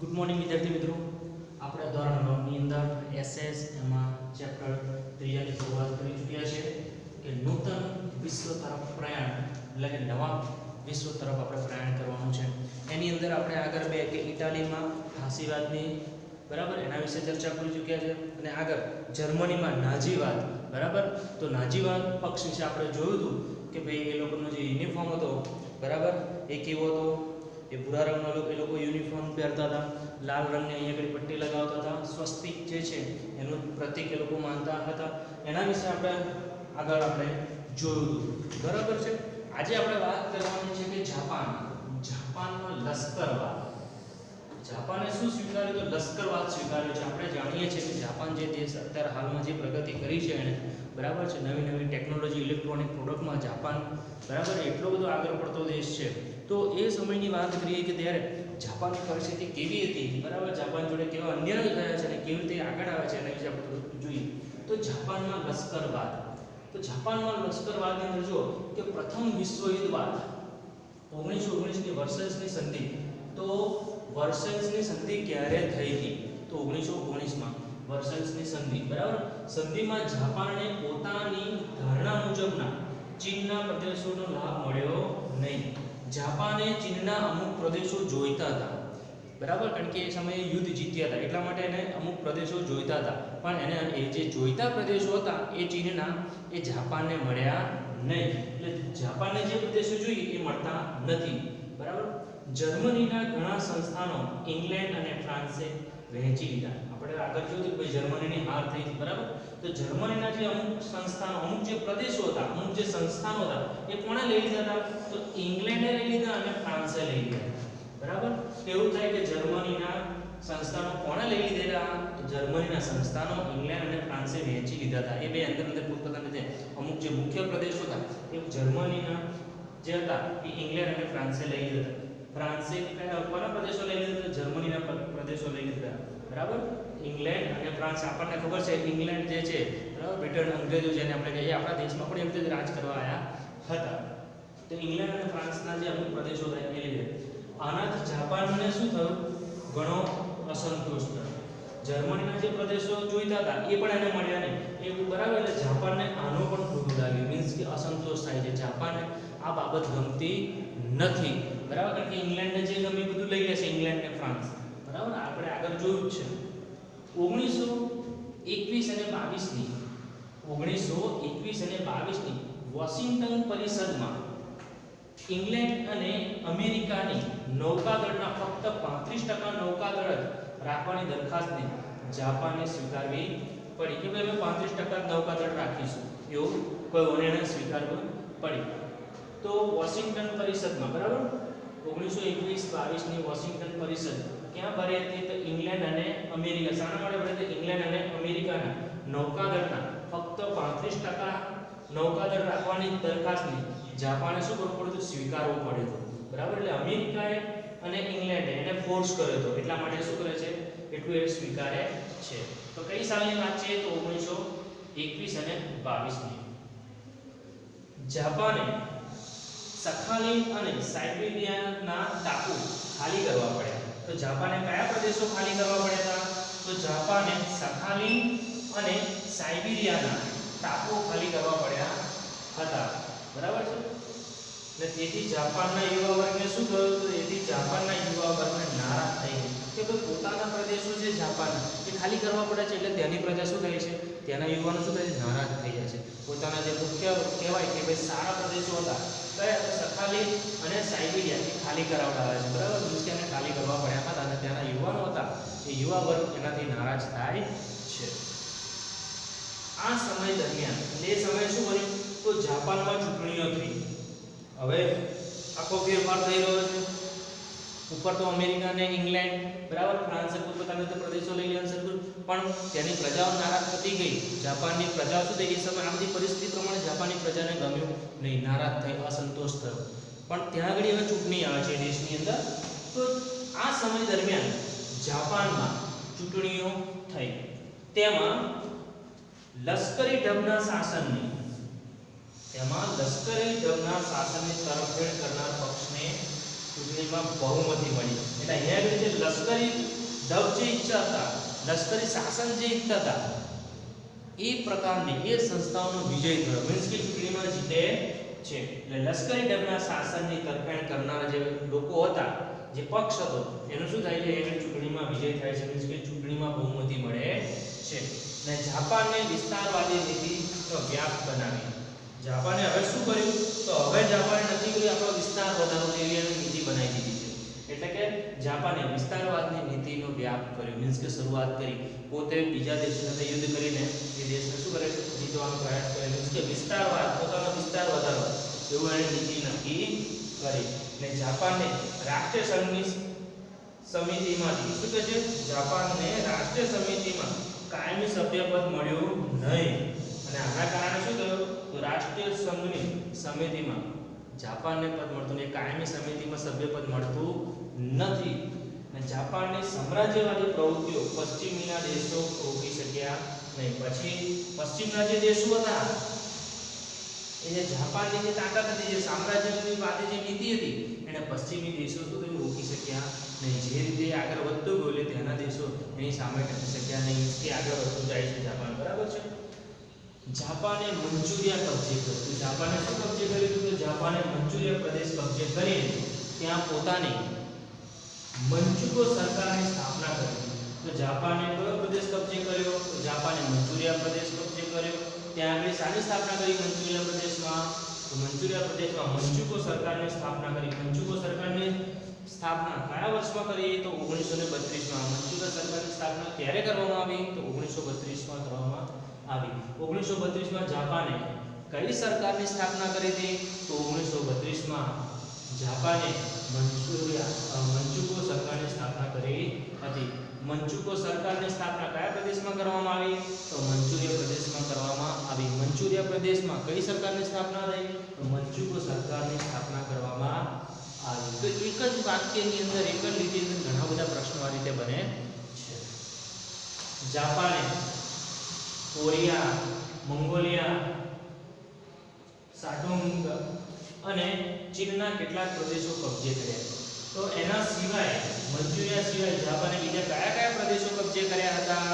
Good morning વિદ્યાર્થી મિત્રો, આપણે ધોરણ 9 ની અંદર એસએસ એમાં ચેપ્ટર 3 ની શરૂઆત કરી ચૂક્યા છે કે નૂતન વિશ્વ તરફ પ્રયાણ, એટલે કે નવા વિશ્વ તરફ આપણે પ્રયાણ કરવાનું છે. એની અંદર આપણે આગળ બે કે ઇટાલીમાં ફાસીવાદની બરાબર એના વિશે ચર્ચા કરી ચૂક્યા છે અને આગળ જર્મનીમાં નાઝીવાદ બરાબર. તો નાઝીવાદ પક્ષ વિશે આપણે જોયું હતું કે ભાઈ એ લોકોનો જે યુનિફોર્મ હતો બરાબર એ કેવો હતો. એ ભૂરા રંગનો એ લોકો યુનિફોર્મ પહેરતા હતા, લાલ રંગની અહીંયા આગળ પટ્ટી લગાવતા હતા, સ્વસ્તિક જે છે એનું પ્રતીક એ લોકો માનતા હતા. એના વિશે આપણે આગળ જોયું બરાબર છે. આજે આપણે વાત કરવાની છે કે જાપાનનો લશ્કરવાદ. જાપાને શું સ્વીકાર્યું? તો લશ્કરવાદ સ્વીકાર્યો છે. આપણે જાણીએ છીએ કે જાપાન જે દેશ અત્યારે હાલમાં જે પ્રગતિ કરી છે એને બરાબર છે, નવી નવી ટેકનોલોજી ઇલેક્ટ્રોનિક પ્રોડક્ટમાં જાપાન બરાબર એટલો બધો આગળ પડતો દેશ છે. તો એ સમયની વાત કરીએ કે ત્યારે જાપાનની પરિસ્થિતિ કેવી હતી બરાબર, જાપાન જોડે કેવા અન્યાય થયા છે અને કેવી રીતે આગળ આવે છે એના વિશે આપણે થોડું જોઈએ. તો જાપાનમાં લશ્કરવાદ, તો જાપાનમાં લશ્કરવાદની અંદર જો કે પ્રથમ વિશ્વયુદ્ધ બાદ 1919ની વર્સેલ્સની સંધિ, તો વર્સેલ્સની સંધિ ક્યારે થઈ હતી? તો 1919માં વર્સેલ્સની સંધિ બરાબર. સંધિમાં જાપાનને પોતાની ધારણા મુજબના ચીનના પ્રદેશોનો લાભ મળ્યો નહીં. જાપાને ચીનના અમુક પ્રદેશો જોઈતા હતા બરાબર, કારણ કે એ સમયે યુદ્ધ જીત્યા હતા એટલા માટે એને અમુક પ્રદેશો જોઈતા હતા, પણ એને એ જે જોઈતા પ્રદેશો હતા એ ચીનના એ જાપાનને મળ્યા નહીં. એટલે જાપાનને જે પ્રદેશો જોઈએ એ મળતા નથી બરાબર. જર્મનીના ઘણા સંસ્થાનો ઇંગ્લેન્ડ અને ફ્રાન્સે વહેંચી લીધા. આપણે આગળ જોયું કે જર્મનીની હાર થઈ હતી બરાબર. તો જર્મનીના જે અમુક સંસ્થાનો, અમુક જે પ્રદેશો હતા, અમુક જે સંસ્થાનો હતા એ કોણે લઈ લીધા હતા? તો ઇંગ્લેન્ડે લઈ લીધા અને ફ્રાન્સે લઈ લીધા બરાબર. એવું થાય કે જર્મનીના સંસ્થાનો કોણે લઈ લીધેલા? તો જર્મનીના સંસ્થાનો ઇંગ્લેન્ડ અને ફ્રાન્સે વહેંચી લીધા હતા. એ બે અંદર પોતપોતાના રીતે અમુક જે મુખ્ય પ્રદેશો હતા એ જર્મનીના જે હતા એ ઇંગ્લેન્ડ અને ફ્રાન્સે લઈ લીધા હતા. ફ્રાન્સે કોના પ્રદેશો લઈ લીધા? જર્મનીના પ્રદેશો લઈ લીધા બરાબર. ઇંગ્લેન્ડ અને ફ્રાન્સ, આપણને ખબર છે ઇંગ્લેન્ડ જે છે બરાબર, બ્રિટન અંગ્રેજો જેને આપણે કહીએ, આપણા દેશમાં પણ એ રીતે રાજ કરવા આવ્યા હતા. તો ઇંગ્લેન્ડ અને ફ્રાન્સના જે અમુક પ્રદેશો હતા એ લીધે આનાથી જાપાનને શું થયું? ઘણો અસંતોષ થયો. જર્મનીના જે પ્રદેશો જોઈતા હતા એ પણ એને મળ્યા નહીં એવું બરાબર. એટલે જાપાનને આનો પણ ખોટું લાગ્યું, મીન્સ કે અસંતોષ થાય છે. જાપાનને આ બાબત ગમતી નથી બરાબર, કારણ કે ઇંગ્લેન્ડને જે ગમે બધું લઈ લેશે ઇંગ્લેન્ડ ને ફ્રાન્સ બરાબર. આપણે આગળ જોયું જ છે 1921 અને 22ની 1921 અને 22ની વોશિંગ્ટન પરિષદમાં ઇંગ્લેન્ડ અને અમેરિકાની નૌકાદળના ફક્ત 35% નૌકાદળ જ રાખવાની દરખાસ્તને જાપાને સ્વીકારવી પડી કે ભાઈ અમે 35% નૌકાદળ રાખીશું એવું કોઈને સ્વીકારવું પડી. તો વોશિંગ્ટન પરિષદમાં બરાબર 1921-22ની વોશિંગ્ટન પરિષદ ક્યાં ભરી હતી? તો ઇંગ્લેન્ડ અને અમેરિકા. શાના માટે ભરી હતી? ઇંગ્લેન્ડ અને અમેરિકાના નૌકાદળના ફક્ત 35% નૌકાદળ રાખવાની દરખાસ્તને જાપાને શું કરવું પડ્યું? સ્વીકારવું પડ્યું હતું બરાબર. એટલે અમેરિકાએ અને ઇંગ્લેન્ડે એને ફોર્સ કર્યો હતો એટલા માટે શું કરે છે? એટલું એ સ્વીકારે છે. તો કઈ સાલની વાત છે? તો 1921 અને 22ની. જાપાને સખાલિન અને સાઇબિરિયાના ટાપુ ખાલી કરવા પડ્યા. તો જાપાને કયા પ્રદેશો ખાલી કરવા પડ્યા હતા? તો જાપાને સખાલિન અને સાઇબિરિયાના ટાપુ ખાલી કરવા પડ્યા હતા બરાબર છે. ને તેથી જાપાનના યુવા વર્ગને શું થયું? તો તેથી જાપાનના યુવા વર્ગને નારાજ થઈ કે ભાઈ પોતાના પ્રદેશો છે જાપાનના એ ખાલી કરવા પડે છે એટલે ત્યાંની પ્રજા શું થાય છે? ત્યાંના યુવાનો શું થાય છે? નારાજ થઈ જાય છે. પોતાના જે મુખ્ય કહેવાય કે ભાઈ સારા પ્રદેશો હતા કયા? સખાલિન અને સાઇબિરિયા એ ખાલી કરાવડાવે છે બરાબર. મુશ્કેલને ખાલી કરવા પડ્યા હતા અને ત્યાંના યુવાનો હતા એ યુવા વર્ગ એનાથી નારાજ થાય છે. આ સમય દરમિયાન એ સમયે શું કર્યું? તો જાપાનમાં ચૂંટણીઓ થઈ. હવે આખો ફેરફાર થઈ રહ્યો છે. ઉપર તો અમેરિકા અને ઇંગ્લેન્ડ બરાબર, ફ્રાન્સે પોતાના રીતે પ્રદેશો લઈ લેવાનું શરૂ કર્યું, પણ ત્યાંની પ્રજાઓ નારાજ થતી ગઈ. જાપાનની પ્રજાઓ શું થઈ? એ સમય આ બધી પરિસ્થિતિ પ્રમાણે જાપાનની પ્રજાને ગમ્યું નહીં, નારાજ થઈ, અસંતોષ થયો. પણ ત્યાં આગળ હવે ચૂંટણી આવે છે દેશની અંદર. તો આ સમય દરમિયાન જાપાનમાં ચૂંટણીઓ થઈ. તેમાં લશ્કરી ઢબના શાસનની તરફેણ કરનાર પક્ષને ચૂંટણીમાં બહુમતી મળી. એટલે અહીંયા આગળ જે લશ્કરી દબ જે ઈચ્છા હતા, લશ્કરી શાસન જે ઈચ્છતા હતા, એ પ્રકારની એ સંસ્થાઓનો વિજય થયો. મીન્સ કે ચૂંટણીમાં જીતે છે. એટલે લશ્કરી દળના શાસનની તરફેણ કરનારા જે લોકો હતા, જે પક્ષ હતો, એનું શું થાય છે? એને ચૂંટણીમાં વિજય થાય છે. મીન્સ કે ચૂંટણીમાં બહુમતી મળે છે. અને જાપાનને વિસ્તારવાદી નીતિનો વ્યાપ બનાવી. જાપાને હવે શું કર્યું? તો હવે જાપાને નથી કર્યું આપણો વિસ્તાર વધારો એવી એની નીતિ બનાવી દીધી છે. એટલે કે જાપાને વિસ્તારવાદની નીતિનો વ્યાપ કર્યો. મીન્સ કે શરૂઆત કરી. પોતે બીજા દેશો સાથે યુદ્ધ કરીને એ દેશને શું કરે? જીતવાનો પ્રયાસ કરે. મીન્સ કે વિસ્તારવાદ, પોતાનો વિસ્તાર વધારવો એવું એને નીતિ નક્કી કરી. અને જાપાનને રાષ્ટ્રીય સંઘની સમિતિમાંથી શું કહે છે? જાપાનને રાષ્ટ્રીય સમિતિમાં કાયમી સભ્યપદ મળ્યું નહીં. અને આના કારણે શું થયું? તો રાષ્ટ્રીય સંઘની સમિતિમાં જાપાનને પદ મળતું નહીં, કાયમી સમિતિમાં સભ્યપદ મળતું નથી. અને જાપાનની સામ્રાજ્યવાદી પ્રવૃત્તિઓ પશ્ચિમીના દેશો રોકી શક્યા નહીં. પછી પશ્ચિમના જે દેશો હતા, એ જે જાપાનની જે તાકાત હતી, જે સામ્રાજ્યવાદી જે નીતિ હતી, એને પશ્ચિમી દેશો શું રોકી શક્યા નહીં. જે રીતે આગળ વધતું ગયું એટલે તેના દેશો એની સામે ટકી શક્યા નહીં. કે આગળ વધતું જાય છે જાપાન, બરાબર છે. જાપાને મંચુરિયા કબજે કર્યું. જાપાને શું કબજે કર્યું? તો જાપાને મંચુરિયા પ્રદેશ કબજે કરીને ત્યાં પોતાની મંચુકો સરકારની સ્થાપના કરી. તો જાપાને કયો પ્રદેશ કબજે કર્યો? તો જાપાને મંચુરિયા પ્રદેશ કબજે કર્યો. ત્યાં આગળ શાની સ્થાપના કરી? મંચુરિયા પ્રદેશમાં. તો મંચુરિયા પ્રદેશમાં મંચુકો સરકારની સ્થાપના કરી. મંચુકો સરકારની સ્થાપના કયા વર્ષમાં કરી? તો 1932માં. મંચુકો સરકારની સ્થાપના ક્યારે કરવામાં આવી? તો 1932માં કરવામાં આવી. 1932માં જાપાને કઈ સરકારની સ્થાપના કરી હતી? તો 1932માં જાપાને મંચુકો સરકારની સ્થાપના કરી હતી. મંચુકો સરકારની સ્થાપના કયા પ્રદેશમાં કરવામાં આવી? તો મંચુરિયા પ્રદેશમાં કરવામાં આવી. મંચુરિયા પ્રદેશમાં કઈ સરકારની સ્થાપના થઈ? તો મંચુકો સરકારની સ્થાપના કરવામાં આવી. તો એક જ વાક્યની અંદર, એક જ લીટીની અંદર ઘણા બધા પ્રશ્નો આ રીતે બને છે. જાપાને કોરિયા, મંગોલિયા, સાટુંગ અને ચીનના કેટલાક પ્રદેશો કબજે કર્યા. તો એના સિવાય, મંચુરિયા સિવાય જાપાને બીજા કયા કયા પ્રદેશો કબજે કર્યા હતા?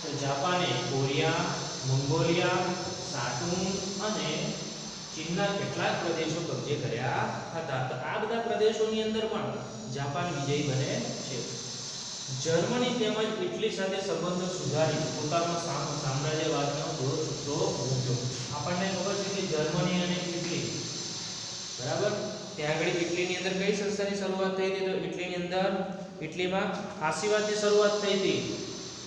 તો જાપાને કોરિયા, મંગોલિયા, સાટુંગ અને ચીનના કેટલાક પ્રદેશો કબજે કર્યા હતા. તો આ બધા પ્રદેશોની અંદર પણ જાપાન વિજયી બને છે. જર્મની તેમજ ઇટલી સાથે સંબંધો સુધારી પોતાનો સામ્રાજ્યવાદનો દોર છૂટો મૂક્યો. આપણને ખબર છે કે જર્મની અને ઇટલી, બરાબર, ત્યાં આગળ ઇટલીની અંદર કઈ સંસ્થાની શરૂઆત થઈ હતી? તો ઇટલીની અંદર, ઇટલીમાં ફાસીવાદની શરૂઆત થઈ હતી.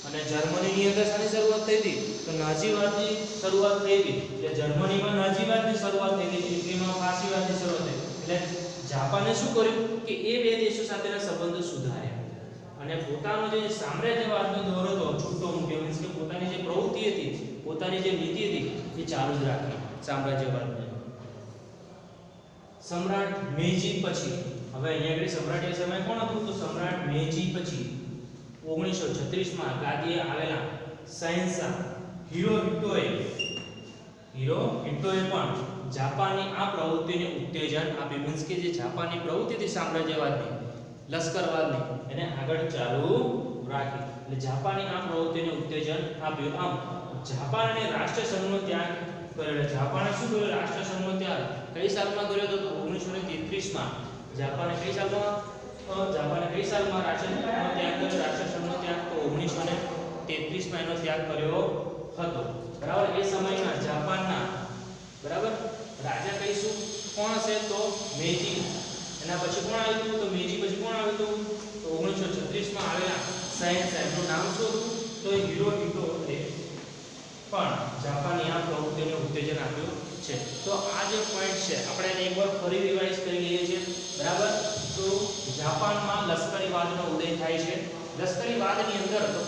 અને જર્મનીની અંદર શાની શરૂઆત થઈ હતી? તો નાઝીવાદની શરૂઆત થઈ હતી. એટલે જર્મનીમાં નાઝીવાદની શરૂઆત થઈ હતી, ઇટલીમાં ફાસીવાદની શરૂઆત થઈ. એટલે જાપાને શું કર્યું કે એ બે દેશો સાથેના સંબંધો સુધાર્યા અને પોતાનો જે સામ્રાજ્યવાદનો દોર હતો છૂટો મૂક્યો. મીન્સ કે પોતાની જે પ્રવૃત્તિ હતી, પોતાની જે નીતિ હતી, એ ચાલુ જ રાખી સામ્રાજ્યવાદની. સમ્રાટ મેઈજી પછી, હવે અહીંયા આગળ સમ્રાટ એ સમય કોણ હતું? તો સમ્રાટ મેઈજી પછી 1936માં ગાદીએ આવેલા શહેનશાહ હિરોહિટોએ પણ જાપાનની આ પ્રવૃત્તિને ઉત્તેજન આપ્યું. મીન્સ કે જે જાપાનની પ્રવૃત્તિ હતી સામ્રાજ્યવાદની, લશ્કરવાદની, એને આગળ ચાલુ રાખી. એટલે જાપાનની આ પ્રવૃત્તિને ઉત્તેજન આપ્યું. આમ જાપાને રાષ્ટ્રીય સંઘનો ત્યાગ કર્યો. જાપાને શું કર્યું? રાષ્ટ્રીય સંઘનો ત્યાગ કઈ સાલમાં કર્યો હતો? તો 1933માં. જાપાને કઈ સાલમાં રાષ્ટ્રીય સંઘનો ત્યાગ કર્યો? રાષ્ટ્રીય સંઘનો ત્યાગ તો 1933માં એનો ત્યાગ કર્યો હતો. બરાબર. એ સમયમાં જાપાનના, બરાબર, રાજા કહીશું કોણ હશે? તો મેઈજી. એના પછી કોણ આવ્યું હતું? તો મેઈજી પછી કોણ આવ્યું હતું? તો 1936માં આવેલા શહેનશાહ, એનું નામ શું હતું? તો હિરોહિટો પણ જાપાનની આ પ્રવૃત્તિને ઉત્તેજન આપ્યું છે. તો આ જે પોઈન્ટ છે આપણે એને એકવાર ફરી રિવાઇઝ કરી લઈએ છીએ, બરાબર. તો જાપાનમાં લશ્કરીવાદનો ઉદય થાય છે. લશ્કરીવાદની અંદર તો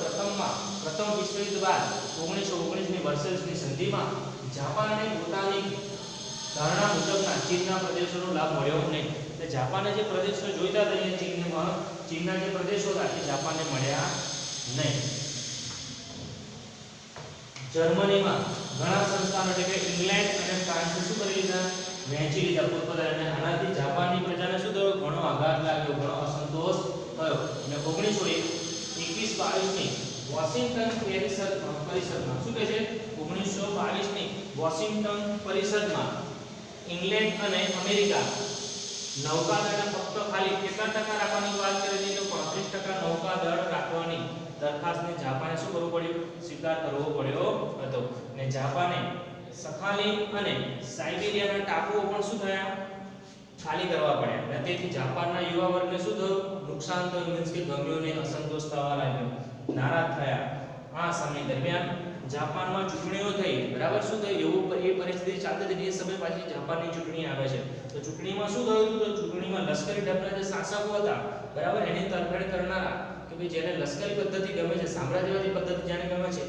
પ્રથમ વિશ્વયુદ્ધ બાદ 1919ની વર્સેલ્સની સંધિમાં જાપાનને પોતાની ધારણા મુજબના ચીનના પ્રદેશોનો લાભ મળ્યો નહીં. એટલે જાપાને જે પ્રદેશો જોઈતા હતા ચીનના જે પ્રદેશો હતા એ જાપાનને મળ્યા નહીં. જર્મનીમાં ઘણા સંસ્થાનો એટલે કે ઇંગ્લેન્ડ અને ફ્રાન્સે શું કરી લીધા? વહેંચી લીધા પોતપોતાના, અને આનાથી જાપાનની પ્રજાને શું થયો? ઘણો આઘાત લાગ્યો, ઘણો અસંતોષ થયો. અને 1921-22 ની વોશિંગ્ટન પરિષદમાં શું કહે છે? 1922 ની વોશિંગ્ટન પરિષદમાં ઇંગ્લેન્ડ અને અમેરિકા નૌકાદળને ફક્ત ખાલી કેટલા ટકા રાખવાની વાત કરી તો 35% નૌકાદળ રાખવાની દરખાસ્તને જાપાને શું કરવું પડ્યું? સ્વીકાર કરવો પડ્યો હતો. અને જાપાને સખાલિન અને સાઇબેરિયાના ટાપુઓ પણ શું થયા? ખાલી કરવા પડ્યા. અને તેથી જાપાનના યુવા વર્ગને શું થયું? નુકસાન થયું, મીન્સ કે ગમ્યું નહીં, અસંતોષ થવા લાગ્યો, નારાજ થયા. આ સમય દરમિયાન જાપાનમાં ચૂંટણીઓ થઈ, બરાબર? શું થયું? એવું એ પરિસ્થિતિ ચાલતી હતી એ સમય પાછી જાપાનની ચૂંટણી આવે છે. તો ચૂંટણીમાં શું થયું? તો ચૂંટણીમાં લશ્કરી ઢબના જે શાસકો હતા, બરાબર, એની તરફેણ કરનારા, કે ભાઈ જેને લશ્કરી પદ્ધતિ ગમે છે, સામ્રાજ્યવાદી પદ્ધતિ જેને ગમે છે,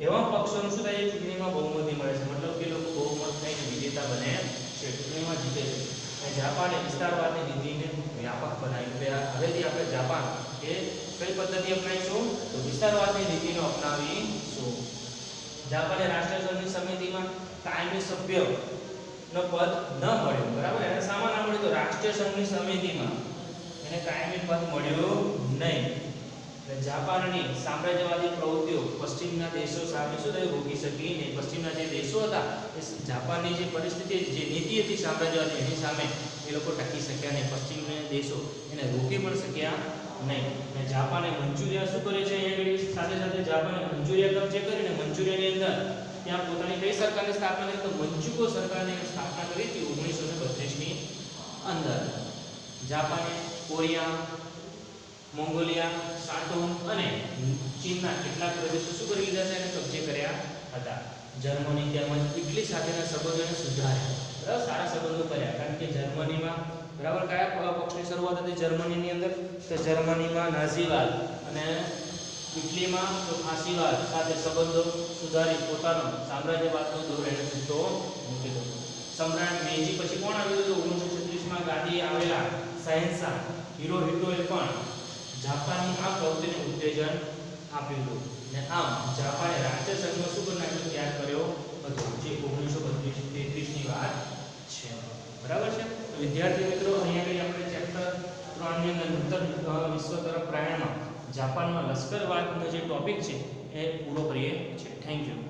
એવા પક્ષોનું શું થાય? ચૂંટણીમાં બહુમતી મળે છે, મતલબ કે લોકો બહુમત થઈને વિજેતા બને છે, ચૂંટણીમાં જીતે છે. અને જાપાને વિસ્તારવાદની નીતિને વ્યાપક બનાવી. હવેથી આપણે જાપાન એ કઈ પદ્ધતિ અપનાવીશું? તો વિસ્તારવાદની નીતિનો અપનાવીશું. જાપાને રાષ્ટ્રસંઘની સમિતિમાં કાયમી સભ્યનો પદ ન મળ્યું, બરાબર? એને સામાન ના મળ્યું, તો રાષ્ટ્રસંઘની સમિતિમાં એને કાયમી પદ મળ્યું નહીં. જાપાનની સામ્રાજ્યવાદી પ્રવૃત્તિઓ પશ્ચિમના દેશો સામે શું થયું? રોકી શકી નહીં. પશ્ચિમના જે દેશો હતા એ જાપાનની જે પરિસ્થિતિ, જે નીતિ હતી સામ્રાજ્યવાદી, એની સામે એ લોકો ટકી શક્યા નહીં. પશ્ચિમના દેશો એને રોકી પણ શક્યા નહીં. અને જાપાને મંચુરિયા શું કરે છે? અહીંયા સાથે સાથે જાપાને મંચુરિયા કબજે કરીને મંચુરિયાની અંદર ત્યાં પોતાની કઈ સરકારની સ્થાપના કરી? તો મંચુકો સરકારની સ્થાપના કરી હતી 1932 ની અંદર. જાપાને કોરિયા, મોંગોલિયા, સાટુન અને ચીનના કેટલાક પ્રદેશો શું કરી લીધા છે? એને કબજે કર્યા હતા. જર્મની તેમજ ઇટલી સાથેના સંબંધોને સુધાર્યા, બરાબર? સારા સંબંધો કર્યા, કારણ કે જર્મનીમાં, બરાબર, કયા પક્ષની શરૂઆત હતી જર્મનીની અંદર? તો જર્મનીમાં નાઝીવાદ અને ઇટલીમાં તો ફાસીવાદ સાથે સંબંધો સુધારી પોતાનો સામ્રાજ્યવાદનો દોર એને છૂટો મૂકી દીધો. સમ્રાટ મેજી પછી કોણ આવ્યું? તો 1936 માં ગાંધી આવેલા શહેનશાહ હિરોહિટોએ પણ જાપાનની આ પ્રવૃત્તિને ઉત્તેજન આપ્યું હતું. અને આમ જાપાને રાષ્ટ્રસંઘનો શું કરી નાખ્યો? ત્યાગ કર્યો હતો, જે 1932-33 ની વાત છે, બરાબર છે? તો વિદ્યાર્થી મિત્રો, અહીંયા આપણે ચેપ્ટર 3 ની અંદર નૂતન વિશ્વ તરફ પ્રયાણમાં જાપાનમાં લશ્કરવાદનો જે ટોપિક છે એ પૂરો કરીએ છીએ. Thank you.